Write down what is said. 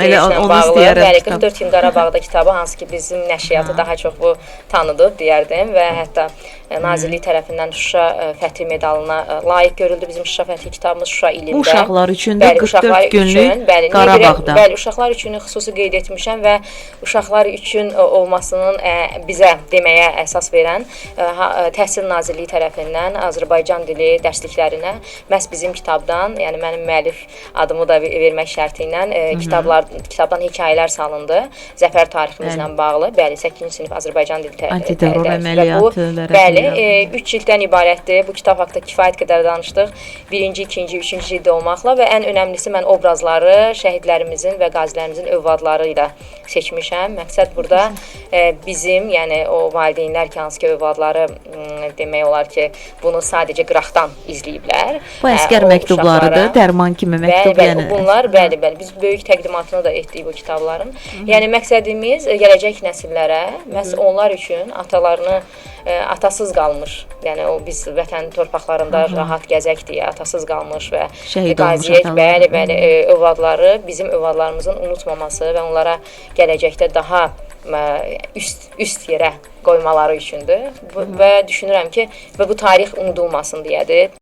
döyüşlə onu bağlı. istəyərəm Bəli, kitab. 44 gün Qarabağda kitabı, hansı ki bizim nəşriyyatı daha çox bu tanıdıq deyərdim və hətta Nazirlik tərəfindən Şuşa Fəthi medalına layiq görüldü bizim Şuşa Fəthi kitabımız Şuşa ilində. Bu uşaqlar üçün də Bəli, 44 günlük Qarabağda. Bəli, uşaqlar üçün xüsusi qeyd etmişəm və uşaqlar üçün olmasının bizə deməyə əsas verən Təhsil Nazirliyi tərəfindən Azərbaycan dili dərsliklərinə məhz bizim kitabdan, yəni mənim müəllif adımı da vermək şərti ilə kitabdan hekayələr salındı. Zəfər tariximizlə bağlı. Bəli, 8-ci sinif Azərbaycan dili antiterror əməliyyatı. Bəli, 3 cilddən ibarətdir. Bu kitab haqqında kifayət qədər danışdıq. 1-ci, 2-ci, 3-cü cildə olmaqla və ən önəmlisi mən obrazları şəhidlərimizin və qazilərimizin övladları ilə seçmişəm. Məqsəd burada bizim, yəni o valideynlər ki, hansı ki övladları demək olar ki, bunu sadəcə qıraqdan izləyiblər. Bu əsgər məktublarıdır, dərman kimi məktub. Bəli, bunlar, bəli, biz böyük təqdimatını da etdik bu kitabların. Yəni məqsədimiz gələcək nəsillərə, məhz onlar üçün atalarını atasız qalmış, yəni o biz vətən torpaqlarında rahat gəzək deyə atasız qalmış və qaziyyət, bəli, övladları, bizim övladlarımızın unutmaması və onlara gələcəkdə daha üst yerə qoymaları üçündür və düşünürəm ki, və bu tarix unudulmasın deyədir.